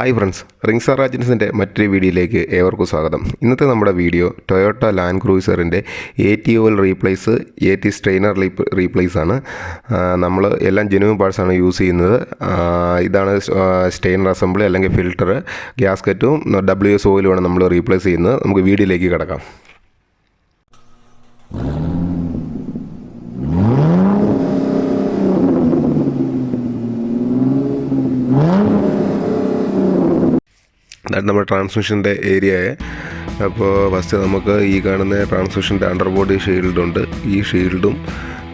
Hi friends, rings റാച്ചറ്റ്സിൻ്റെ മറ്റൊരു വീഡിയോയിലേക്ക് ഏവർക്കും സ്വാഗതം. ഇന്നത്തെ നമ്മുടെ വീഡിയോ ടൊയോട്ട ലാൻഡ് ക്രൂയിസറിൻ്റെ AT oil replace AT strainer replace ആണ്. നമ്മൾ എല്ലാം ജെനുവിൻ പാർട്സാണ് യൂസ് ചെയ്യുന്നത്. ഇതാണ് സ്റ്റെയിനർ അസംബ്ലി അല്ലെങ്കിൽ ഫിൽറ്റർ, ഗ്യാസ്കറ്റും WS ഓയിലുമാണ് നമ്മൾ റീപ്ലേസ് ചെയ്യുന്നത്. നമുക്ക് വീഡിയോയിലേക്ക് കിടക്കാം. അതായത് നമ്മുടെ ട്രാൻസ്മിഷൻ്റെ ഏരിയയെ. അപ്പോൾ ഫസ്റ്റ് നമുക്ക് ഈ കാണുന്ന ട്രാൻസ്മിഷൻ്റെ അണ്ടർബോഡി ഷീൽഡുണ്ട്. ഈ ഷീൽഡും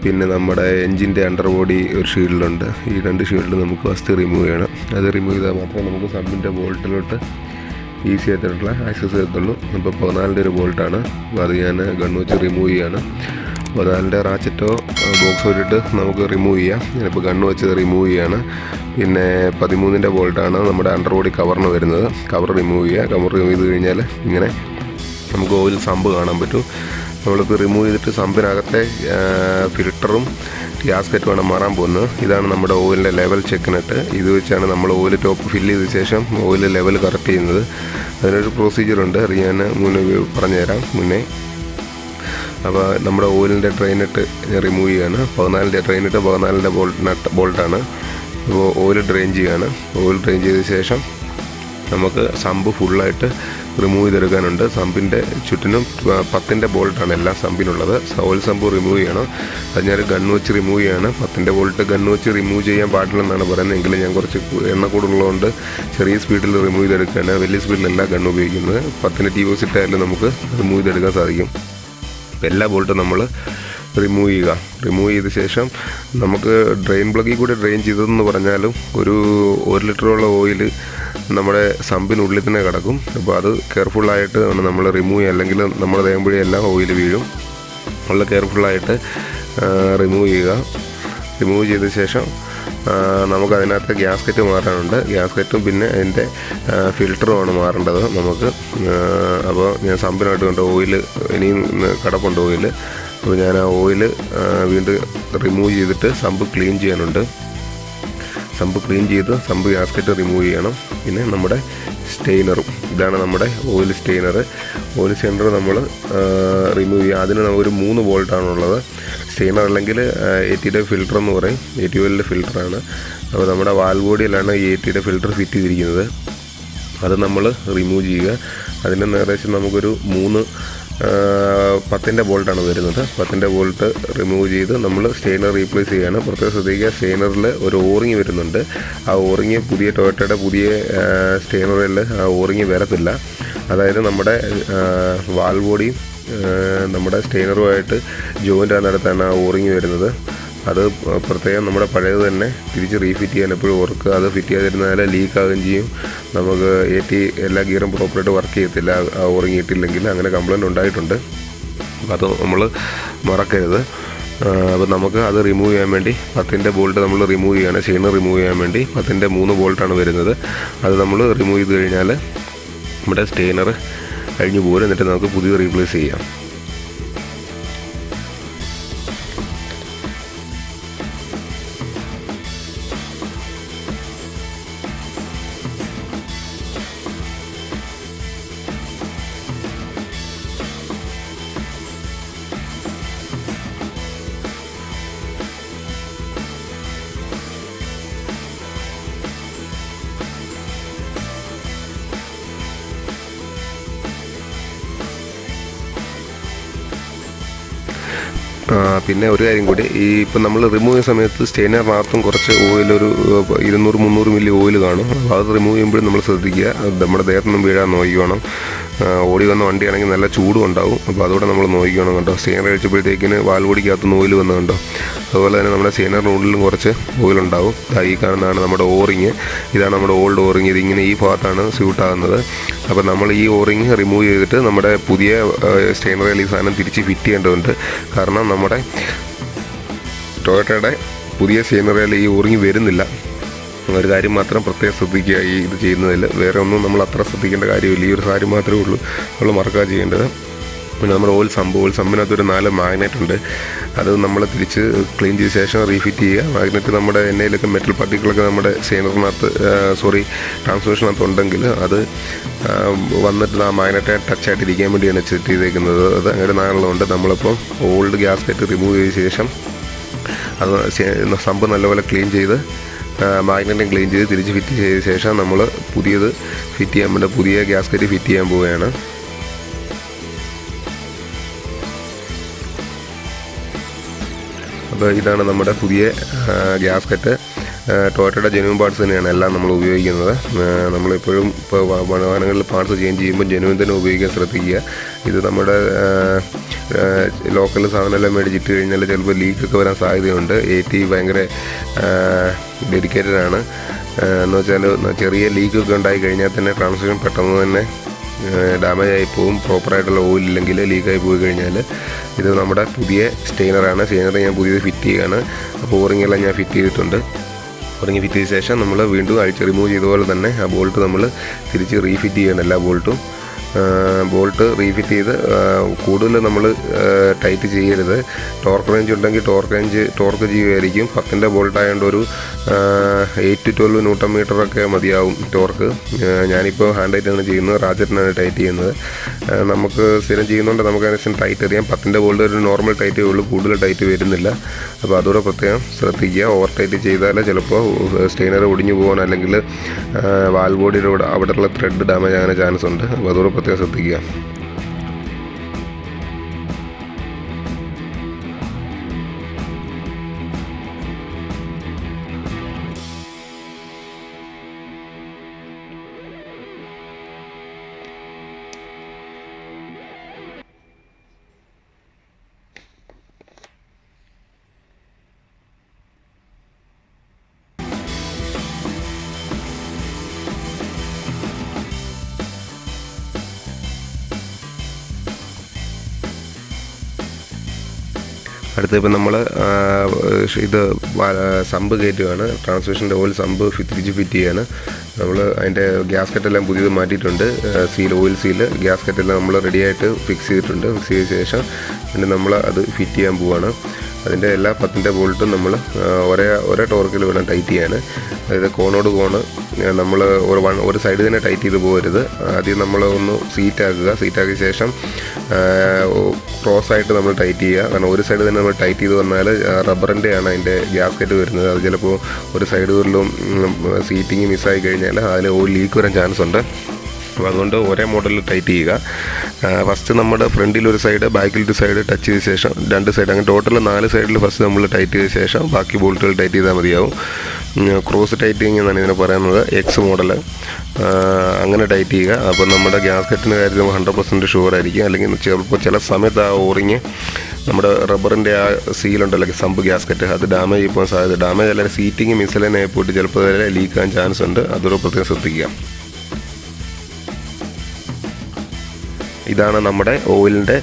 പിന്നെ നമ്മുടെ എൻജിൻ്റെ അണ്ടർബോഡി ഒരു ഷീൽഡുണ്ട്. ഈ രണ്ട് ഷീൽഡ് നമുക്ക് ഫസ്റ്റ് റിമൂവ് ചെയ്യണം. അത് റിമൂവ് ചെയ്താൽ മാത്രമേ നമുക്ക് സബിൻ്റെ ബോൾട്ടിലോട്ട് ഈസി ആയിട്ടുള്ള ആക്സസ് ചെയ്യത്തുള്ളൂ. അപ്പോൾ 14ൻ്റെ ഒരു ബോൾട്ടാണ്. അപ്പോൾ അത് ഞാൻ ഗണ്ണ് വെച്ച് റിമൂവ് ചെയ്യാണ്. 14ൻ്റെ റാച്ചറ്റോ ബോക്സോ ഇട്ടിട്ട് നമുക്ക് റിമൂവ് ചെയ്യാം. ഞാനിപ്പോൾ ഗണ്ണ് വെച്ച് റിമൂവ് ചെയ്യാണ്. പിന്നെ 13ൻ്റെ ബോൾട്ടാണ് നമ്മുടെ അണ്ടർബോഡി കവറിന് വരുന്നത്. കവർ റിമൂവ് ചെയ്യുക. കവർ റിമൂവ് ചെയ്ത് കഴിഞ്ഞാൽ ഇങ്ങനെ നമുക്ക് ഓയിൽ സമ്പ് കാണാൻ പറ്റും. നമ്മളിപ്പോൾ റിമൂവ് ചെയ്തിട്ട് സമ്പിനകത്തെ ഫിൽറ്ററും ഗ്യാസ്കറ്റുമാണ് മാറാൻ പോകുന്നത്. ഇതാണ് നമ്മുടെ ഓയിലിൻ്റെ ലെവൽ ചെക്കിനിട്ട്. ഇത് വെച്ചാണ് നമ്മൾ ഓയിൽ ടോപ്പ് ഫില്ല് ചെയ്ത ശേഷം ഓയിൽ ലെവൽ കറക്റ്റ് ചെയ്യുന്നത്. അതിനൊരു പ്രൊസീജിയറുണ്ട്, അത് ഞാൻ മുന്നേ പറഞ്ഞുതരാം മുന്നേ. അപ്പോൾ നമ്മുടെ ഓയിലിൻ്റെ ട്രെയിനിട്ട് റിമൂവ് ചെയ്യാണ്. 14ൻ്റെ ട്രെയിനിട്ട് 14ൻ്റെ ബോൾട്ടാണ്. അപ്പോൾ ഓയിൽ ഡ്രെയിൻ ചെയ്യാണ്. ഓയിൽ ഡ്രെയിൻ ചെയ്ത ശേഷം നമുക്ക് സമ്പ് ഫുള്ളായിട്ട് റിമൂവ് ചെയ്തെടുക്കാനുണ്ട്. സമ്പിൻ്റെ ചുറ്റിനും 10ൻ്റെ ബോൾട്ടാണ് എല്ലാ സമ്പിനുള്ളത്. ഓയിൽ സമ്പ് റിമൂവ് ചെയ്യണം. അത് ഞാൻ ഗണ്ണ് വെച്ച് റിമൂവ് ചെയ്യാണ്. 10ൻ്റെ ബോൾട്ട് ഗണ്ണ് വെച്ച് റിമൂവ് ചെയ്യാൻ പാടില്ലെന്നാണ് പറയുന്നത്. എങ്കിലും ഞാൻ കുറച്ച് എണ്ണ കൂടുതലുള്ളതുകൊണ്ട് ചെറിയ സ്പീഡിൽ റിമൂവ് ചെയ്തെടുക്കുകയാണ്. വലിയ സ്പീഡിലല്ല ഗണ്ണ് ഉപയോഗിക്കുന്നത്. 10ൻ്റെ TOS ഇട്ടായാലും നമുക്ക് റിമൂവ് ചെയ്തെടുക്കാൻ സാധിക്കും. എല്ലാ ബോൾട്ടും നമ്മൾ റിമൂവ് ചെയ്യുക. റിമൂവ് ചെയ്ത ശേഷം നമുക്ക് ഡ്രെയിൻ പ്ലഗിൽ കൂടി ഡ്രെയിൻ ചെയ്തതെന്ന് പറഞ്ഞാലും ഒരു 1 ലിറ്ററോളം ഓയിൽ നമ്മുടെ സമ്പിനുള്ളിൽ തന്നെ കിടക്കും. അപ്പോൾ അത് കെയർഫുള്ളായിട്ട് നമ്മൾ റിമൂവ് ചെയ്യുക, അല്ലെങ്കിൽ നമ്മുടെ ദേഹമ്പഴി എല്ലാം ഓയിൽ വീഴും. വളരെ കെയർഫുള്ളായിട്ട് റിമൂവ് ചെയ്യുക. റിമൂവ് ചെയ്ത ശേഷം നമുക്കതിനകത്ത് ഗ്യാസ്കറ്റ് മാറാനുണ്ട്. ഗ്യാസ്കറ്റും പിന്നെ അതിൻ്റെ ഫിൽറ്ററുമാണ് മാറേണ്ടത് നമുക്ക്. അപ്പോൾ ഞാൻ സമ്പിനായിട്ട് കൊണ്ട് ഓയിൽ ഇനിയും കിടപ്പുണ്ട് ഓയിൽ. അപ്പോൾ ഞാൻ ആ ഓയിൽ വീണ്ടും റിമൂവ് ചെയ്തിട്ട് സമ്പ് ക്ലീൻ ചെയ്യാനുണ്ട്. സമ്പ് ക്ലീൻ ചെയ്ത് സമ്പ് ഗ്യാസ്കറ്റ് റിമൂവ് ചെയ്യണം. പിന്നെ നമ്മുടെ സ്റ്റെയിനറും, ഇതാണ് നമ്മുടെ ഓയിൽ സ്റ്റെയിനർ. ഓയിൽ സ്റ്റെയിനർ നമ്മൾ റിമൂവ് ചെയ്യുക. അതിന് ഒരു 3 ബോൾട്ടാണുള്ളത്. സ്റ്റെയിനർ അല്ലെങ്കിൽ ATയുടെ ഫിൽറ്റർ എന്ന് പറയും. AT ഓയിലിൻ്റെ ഫിൽറ്ററാണ്. അപ്പോൾ നമ്മുടെ വാൽവ് ബോഡിയിലാണ് ഈ ATയുടെ ഫിൽറ്റർ ഫിറ്റ് ചെയ്തിരിക്കുന്നത്. അത് നമ്മൾ റിമൂവ് ചെയ്യുക. അതിന് ഏകദേശം നമുക്കൊരു 10ൻ്റെ ബോൾട്ടാണ് വരുന്നത്. 10ൻ്റെ ബോൾട്ട് റിമൂവ് ചെയ്ത് നമ്മൾ സ്റ്റെയിനർ റീപ്ലേസ് ചെയ്യുകയാണ്. പ്രത്യേകം ശ്രദ്ധിക്കുക, സ്റ്റെയിനറിൽ ഒരു ഓറിങ് വരുന്നുണ്ട്. ആ ഓറിങ് പുതിയ ടൊയോട്ടയുടെ പുതിയ സ്റ്റെയിനറിൽ ആ ഓറിങ് വരത്തില്ല. അതായത് നമ്മുടെ വാൽവ് ബോഡിയും നമ്മുടെ സ്റ്റെയിനറുമായിട്ട് ജോയിൻ്റ് ആകുന്നിടത്താണ് ആ ഓറിങ് വരുന്നത്. അത് പ്രത്യേകം നമ്മുടെ പഴയത് തന്നെ തിരിച്ച് റീഫിറ്റ് ചെയ്യാൻ എപ്പോഴും ഓർക്കുക. അത് ഫിറ്റ് ചെയ്യാതിരുന്നാൽ ലീക്ക് ആകുകയും ചെയ്യും. നമുക്ക് AT എല്ലാ ഗിയറും പ്രോപ്പറായിട്ട് വർക്ക് ചെയ്യത്തില്ല ആ ഓറിങ് ഇട്ടില്ലെങ്കിൽ. അങ്ങനെ കംപ്ലയിൻ്റ് ഉണ്ടായിട്ടുണ്ട്. അത് നമ്മൾ മറക്കരുത്. അപ്പോൾ നമുക്ക് അത് റിമൂവ് ചെയ്യാൻ വേണ്ടി 10ൻ്റെ ബോൾട്ട് നമ്മൾ റിമൂവ് ചെയ്യാണ്. സ്റ്റെയിനർ റിമൂവ് ചെയ്യാൻ വേണ്ടി 10ൻ്റെ 3 ബോൾട്ടാണ് വരുന്നത്. അത് നമ്മൾ റിമൂവ് ചെയ്ത് കഴിഞ്ഞാൽ നമ്മുടെ സ്റ്റെയിനർ കഴിഞ്ഞ് പോരും. എന്നിട്ട് നമുക്ക് പുതിയത് റീപ്ലേസ് ചെയ്യാം. പിന്നെ ഒരു കാര്യം കൂടി, ഈ ഇപ്പം നമ്മൾ റിമൂവ് ചെയ്യുന്ന സമയത്ത് സ്റ്റെയിനറിനകത്തും കുറച്ച് ഓയിൽ, ഒരു 200-300 മില്ലി ഓയിൽ കാണും. അപ്പോൾ അത് റിമൂവ് ചെയ്യുമ്പോഴും നമ്മൾ ശ്രദ്ധിക്കുക, നമ്മുടെ ദേഹത്തൊന്നും വീഴാൻ നോക്കിക്കണം. ഓടി വന്ന വണ്ടിയാണെങ്കിൽ നല്ല ചൂടും ഉണ്ടാവും. അപ്പോൾ അതുകൂടെ നമ്മൾ നോക്കിക്കണം കേട്ടോ. സ്റ്റെയിനർ കഴിച്ചപ്പോഴത്തേക്കിന് വാൽവോടിക്കകത്തുനിന്ന് ഓയിൽ വന്നു കണ്ടോ. അതുപോലെ തന്നെ നമ്മുടെ സ്റ്റെയിനറിനുള്ളിലും കുറച്ച് ഓയിലുണ്ടാവും. ഈ കാണുന്നതാണ് നമ്മുടെ ഓറിങ്. ഇതാണ് നമ്മുടെ ഓൾഡ് ഓറിങ്. ഇതിങ്ങനെ ഈ ഭാഗത്താണ് സ്യൂട്ടാകുന്നത്. അപ്പോൾ നമ്മൾ ഈ ഓറിങ് റിമൂവ് ചെയ്തിട്ട് നമ്മുടെ പുതിയ സ്റ്റെയിനറിൽ ഈ സാധനം തിരിച്ച് ഫിറ്റ് ചെയ്യേണ്ടതുണ്ട്. കാരണം നമ്മുടെ ടൊയോട്ടയുടെ പുതിയ സ്റ്റെയിനറിൽ ഈ ഓറിങ് വരുന്നില്ല. ഒരു കാര്യം മാത്രം പ്രത്യേകം ശ്രദ്ധിക്കുക ഈ ഇത് ചെയ്യുന്നതിൽ. വേറെ ഒന്നും നമ്മൾ അത്ര ശ്രദ്ധിക്കേണ്ട കാര്യമില്ല. ഈ ഒരു കാര്യം മാത്രമേ ഉള്ളൂ നമ്മൾ മറക്കാതെ ചെയ്യേണ്ടത്. പിന്നെ നമ്മുടെ ഓയിൽ സമ്പിനകത്തൊരു 4 മാഗ്നറ്റ് ഉണ്ട്. അത് നമ്മൾ തിരിച്ച് ക്ലീൻ ചെയ്ത ശേഷം റീഫിറ്റ് ചെയ്യുക. മാഗ്നറ്റ് നമ്മുടെ എണ്ണയിലൊക്കെ മെറ്റൽ പാർട്ടിക്കിളൊക്കെ നമ്മുടെ ട്രാൻസ്മിഷനകത്ത് ഉണ്ടെങ്കിൽ അത് വന്നിട്ട് ആ മാഗ്നറ്റെ ടച്ചായിട്ടിരിക്കാൻ വേണ്ടിയാണ് സെറ്റ് ചെയ്തേക്കുന്നത്. അത് അങ്ങനെ 4 ഉണ്ട്. നമ്മളിപ്പം ഓൾഡ് ഗ്യാസ്കറ്റ് റിമൂവ് ചെയ്ത ശേഷം അത് സമ്പ് നല്ലപോലെ ക്ലീൻ ചെയ്ത് മാഗ്നറ്റും ക്ലീൻ ചെയ്ത് തിരിച്ച് ഫിറ്റ് ചെയ്ത ശേഷം നമ്മൾ പുതിയത് ഫിറ്റ് ചെയ്യാൻ വേണ്ടി പുതിയ ഗ്യാസ്കറ്റ് ഫിറ്റ് ചെയ്യാൻ പോവുകയാണ്. അപ്പോൾ ഇതാണ് നമ്മുടെ പുതിയ ഗ്യാസ്കറ്റ്. ടൊയോട്ടയുടെ ജെനുവിൻ പാർട്സ് തന്നെയാണ് എല്ലാം നമ്മൾ ഉപയോഗിക്കുന്നത്. നമ്മളിപ്പോഴും ഇപ്പോൾ വാഹനങ്ങളിൽ പാർട്സ് ചേഞ്ച് ചെയ്യുമ്പോൾ ജെനുവിൻ തന്നെ ഉപയോഗിക്കാൻ ശ്രദ്ധിക്കുക. ഇത് നമ്മുടെ ലോക്കൽ സാധനമെല്ലാം മേടിച്ചിട്ട് കഴിഞ്ഞാൽ ചിലപ്പോൾ ലീക്കൊക്കെ വരാൻ സാധ്യതയുണ്ട്. AT ഭയങ്കര ഡെഡിക്കേറ്റഡ് ആണ്. എന്ന് വെച്ചാൽ ചെറിയ ലീക്കൊക്കെ ഉണ്ടായി കഴിഞ്ഞാൽ തന്നെ ട്രാൻസ്മിഷൻ പെട്ടെന്ന് തന്നെ ഡാമേജ് ആയി പോവും. പ്രോപ്പറായിട്ടുള്ള ഓയിൽ ഇല്ലെങ്കിൽ ലീക്കായി പോയി കഴിഞ്ഞാൽ. ഇത് നമ്മുടെ പുതിയ സ്റ്റെയിനറാണ്. സ്റ്റെയിനർ ഞാൻ പുതിയത് ഫിറ്റ് ചെയ്യുകയാണ്. അപ്പോൾ ഓറിങ്ങെല്ലാം ഞാൻ ഫിറ്റ് ചെയ്തിട്ടുണ്ട്. ഓറിങ് ഫിറ്റ് ചെയ്ത ശേഷം നമ്മൾ വീണ്ടും റിമൂവ് ചെയ്തതുപോലെ തന്നെ ആ ബോൾട്ട് നമ്മൾ തിരിച്ച് റീഫിറ്റ് ചെയ്യണം. എല്ലാ ബോൾട്ട് റീഫിറ്റ് ചെയ്ത് കൂടുതൽ നമ്മൾ ടൈറ്റ് ചെയ്യരുത്. ടോർക്ക് റേഞ്ച് ഉണ്ടെങ്കിൽ ടോർക്ക് ചെയ്യുമായിരിക്കും. 10ൻ്റെ ബോൾട്ടായതുകൊണ്ട് ഒരു 8 to 12 ന്യൂട്ടൺ മീറ്ററൊക്കെ മതിയാവും ടോർക്ക്. ഞാനിപ്പോൾ ഹാൻഡ് ടൈറ്റാണ് ചെയ്യുന്നത്, റാച്ചറ്റിനാണ് ടൈറ്റ് ചെയ്യുന്നത്. നമുക്ക് സ്ഥിരം ചെയ്യുന്നതുകൊണ്ട് നമുക്ക് അതിനനുസരിച്ച് ടൈറ്റ് അറിയാം. 10ൻ്റെ ബോൾട്ട് ഒരു നോർമൽ ടൈറ്റേ ഉള്ളൂ, കൂടുതൽ ടൈറ്റ് വരുന്നില്ല. അപ്പോൾ അതോടെ പ്രത്യേകം ശ്രദ്ധിക്കുക. ഓവർ ടൈറ്റ് ചെയ്താൽ ചിലപ്പോൾ സ്റ്റെയിനർ ഒടിഞ്ഞു പോകാൻ അല്ലെങ്കിൽ വാൽവ് ബോഡിയുടെ അവിടെയുള്ള ത്രെഡ് ഡാമേജ് ആകാൻ ചാൻസ് ഉണ്ട്. അപ്പോൾ അതോടെ പ്രത്യേകം ശ്രദ്ധിക്കുക. അടുത്തിപ്പോൾ നമ്മൾ ഇത് സമ്പ് കയറ്റുകയാണ്. ട്രാൻസ്മിഷൻ്റെ ഓയിൽ സമ്പ് തിരിച്ച് ഫിറ്റ് ചെയ്യാണ്. നമ്മൾ അതിൻ്റെ ഗ്യാസ്കറ്റെല്ലാം പുതിയത് മാറ്റിയിട്ടുണ്ട്. ഓയിൽ സീല് ഗ്യാസ്കറ്റെല്ലാം നമ്മൾ റെഡിയായിട്ട് ഫിക്സ് ചെയ്തിട്ടുണ്ട്. ഫിക്സ് ചെയ്ത ശേഷം പിന്നെ നമ്മൾ അത് ഫിറ്റ് ചെയ്യാൻ പോവുകയാണ്. അതിൻ്റെ എല്ലാ 10ൻ്റെ ബോൾട്ടും നമ്മൾ ഒരേ ടോർക്കിൽ വേണം ടൈറ്റ് ചെയ്യാൻ. അതായത് കോണോട് കോണ് നമ്മൾ ഒരു സൈഡ് തന്നെ ടൈറ്റ് ചെയ്ത് പോകരുത്. ആദ്യം നമ്മൾ ഒന്ന് സീറ്റാക്കിയ ശേഷം ക്രോസായിട്ട് നമ്മൾ ടൈറ്റ് ചെയ്യുക. കാരണം ഒരു സൈഡ് തന്നെ നമ്മൾ ടൈറ്റ് ചെയ്ത് വന്നാൽ റബ്ബറിൻ്റെയാണ് അതിൻ്റെ ഗ്യാസ്കറ്റ് വരുന്നത്. അത് ചിലപ്പോൾ ഒരു സൈഡ് വരലും സീറ്റിങ് മിസ്സായി കഴിഞ്ഞാൽ അതിൽ ഒരു ലീക്ക് വരാൻ ചാൻസ് ഉണ്ട്. അപ്പോൾ അതുകൊണ്ട് ഒരേ മോഡലിൽ ടൈറ്റ് ചെയ്യുക. ഫസ്റ്റ് നമ്മുടെ ഫ്രണ്ടിലൊരു സൈഡ് ബാക്കിലൊരു സൈഡ് ടച്ച് ചെയ്ത ശേഷം 2 സൈഡ് അങ്ങനെ ടോട്ടൽ 4 സൈഡിൽ ഫസ്റ്റ് നമ്മൾ ടൈറ്റ് ചെയ്ത ശേഷം ബാക്കി ബോൾട്ടുകൾ ടൈറ്റ് ചെയ്താൽ മതിയാവും. ക്രോസ് ടൈറ്റിങ് എന്നാണ് ഇതിനെ പറയുന്നത്, X മോഡൽ. അങ്ങനെ ടൈറ്റ് ചെയ്യുക. അപ്പോൾ നമ്മുടെ ഗ്യാസ്കറ്റിൻ്റെ കാര്യത്തിൽ 100% ഷുവർ ആയിരിക്കും. അല്ലെങ്കിൽ ചിലപ്പോൾ ചില സമയത്ത് ആ ഓറിങ് നമ്മുടെ റബ്ബറിൻ്റെ ആ സീലുണ്ടല്ലോ സമ്പ് ഗ്യാസ്കറ്റ് അത് ഡാമേജ് പോകാൻ സാധ്യത. ഡാമേജ് അല്ലെങ്കിൽ സീറ്റിങ് മിസ്സലനായി പോയിട്ട് ചിലപ്പോൾ അതിൽ ലീക്കാൻ ചാൻസ് ഉണ്ട്. അതൊരു പ്രത്യേകം ശ്രദ്ധിക്കുക. ഇതാണ് നമ്മുടെ ഓയിലിൻ്റെ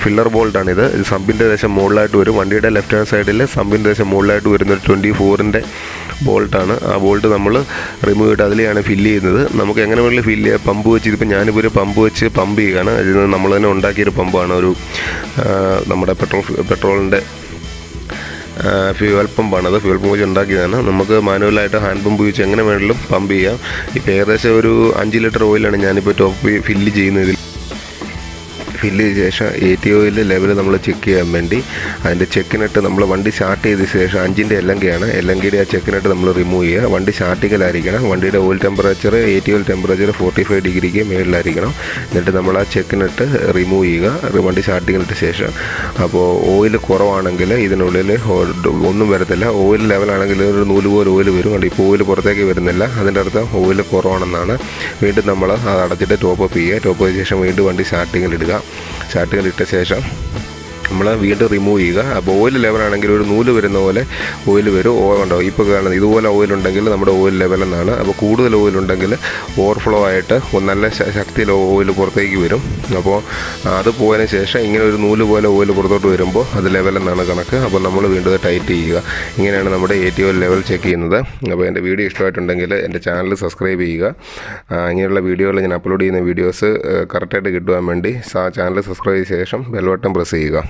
ഫില്ലർ ബോൾട്ടാണിത്. ഇത് സമ്പിൻ്റെ ദേശം മുകളിലായിട്ട് വരും. വണ്ടിയുടെ ലെഫ്റ്റ് ഹാൻഡ് സൈഡിൽ സമ്പിൻ്റെ ദേശം മുകളിലായിട്ട് വരുന്നൊരു 24ൻ്റെ ബോൾട്ടാണ്. ആ ബോൾട്ട് നമ്മൾ റിമൂവ് ചെയ്തിട്ട് അതിലെയാണ് ഫില്ല് ചെയ്യുന്നത്. നമുക്ക് എങ്ങനെ വേണമെങ്കിലും ഫില്ല് ചെയ്യാം. പമ്പ് വെച്ച് ഇതിപ്പോൾ ഞാനിപ്പോൾ ഒരു പമ്പ് വെച്ച് പമ്പ് ചെയ്യുകയാണ്. ഇത് നമ്മൾ തന്നെ ഉണ്ടാക്കിയൊരു പമ്പാണ്. നമ്മുടെ പെട്രോളിൻ്റെ ഫ്യൂവൽ പമ്പാണത്. ഫ്യൂവൽ പമ്പ് വെച്ച് ഉണ്ടാക്കിയതാണ്. നമുക്ക് മാനുവലായിട്ട് ഹാൻഡ് പമ്പ് വെച്ച് എങ്ങനെ വേണമെങ്കിലും പമ്പ് ചെയ്യാം. ഇപ്പോൾ ഏകദേശം ഒരു 5 ലിറ്റർ ഓയിലാണ് ഞാനിപ്പോൾ ടോപ്പ് ഫില്ല് ചെയ്യുന്നത്. ഫില്ല് ചെയ്ത ശേഷം ATഓയിൽ ലെവൽ നമ്മൾ ചെക്ക് ചെയ്യാൻ വേണ്ടി അതിൻ്റെ ചെക്കിനിട്ട് നമ്മൾ വണ്ടി സ്റ്റാർട്ട് ചെയ്ത ശേഷം 5ൻ്റെ LNGയുടെ ആ ചെക്കിനിട്ട് നമ്മൾ റിമൂവ് ചെയ്യുക. വണ്ടി സ്റ്റാർട്ടിങ്ങിലായിരിക്കണം. വണ്ടിയുടെ ഓയിൽ ടെമ്പറേച്ചർ ATഓയിൽ ടെമ്പറേച്ചർ 45 ഡിഗ്രിക്ക് മേളിലായിരിക്കണം. എന്നിട്ട് നമ്മൾ ആ ചെക്കിനിട്ട് റിമൂവ് ചെയ്യുക വണ്ടി സ്റ്റാർട്ടിങ്ങിലിട്ട ശേഷം. അപ്പോൾ ഓയിൽ കുറവാണെങ്കിൽ ഇതിനുള്ളിൽ ഒന്നും വരത്തില്ല. ഓയിൽ ലെവലാണെങ്കിൽ ഒരു നൂല് പോലെ ഓയിൽ വരും. കണ്ട് ഇപ്പോൾ ഓയിൽ പുറത്തേക്ക് വരുന്നില്ല. അതിൻ്റെ അർത്ഥം ഓയിൽ കുറവാണെന്നാണ്. വീണ്ടും നമ്മൾ അത് അടച്ചിട്ട് ടോപ്പ് അപ്പ് ചെയ്യുക. ടോപ്പ് ചെയ്ത ശേഷം വീണ്ടും വണ്ടി സ്റ്റാർട്ടിങ്ങിലിടുക. സ്റ്റാർട്ടിങ്ങിലിട്ട ശേഷം നമ്മൾ വീണ്ടും റിമൂവ് ചെയ്യുക. അപ്പോൾ ഓയിൽ ലെവലാണെങ്കിൽ ഒരു നൂല് വരുന്ന പോലെ ഓയിൽ വരും. ഉണ്ടോ ഇപ്പോൾ കാണുന്നത് ഇതുപോലെ ഓയിലുണ്ടെങ്കിൽ നമ്മുടെ ഓയിൽ ലെവലെന്നാണ്. അപ്പോൾ കൂടുതൽ ഓയിലുണ്ടെങ്കിൽ ഓവർഫ്ലോ ആയിട്ട് നല്ല ശക്തിയിൽ ഓയിൽ പുറത്തേക്ക് വരും. അപ്പോൾ അത് പോയതിന് ശേഷം ഇങ്ങനെ ഒരു നൂല് പോലെ ഓയിൽ പുറത്തോട്ട് വരുമ്പോൾ അത് ലെവലെന്നാണ് കണക്ക്. അപ്പോൾ നമ്മൾ വീണ്ടും ടൈറ്റ് ചെയ്യുക. ഇങ്ങനെയാണ് നമ്മുടെ ATఓ ലെവൽ ചെക്ക് ചെയ്യുന്നത്. അപ്പോൾ എൻ്റെ വീഡിയോ ഇഷ്ടമായിട്ടുണ്ടെങ്കിൽ എൻ്റെ ചാനൽ സബ്സ്ക്രൈബ് ചെയ്യുക. ഇങ്ങനെയുള്ള വീഡിയോകൾ ഞാൻ അപ്ലോഡ് ചെയ്യുന്ന വീഡിയോസ് കറക്റ്റായിട്ട് കിട്ടുവാൻ വേണ്ടി ചാനൽ സബ്സ്ക്രൈബ് ചെയ്ത ശേഷം ബെൽ ബട്ടൺ പ്രസ് ചെയ്യുക.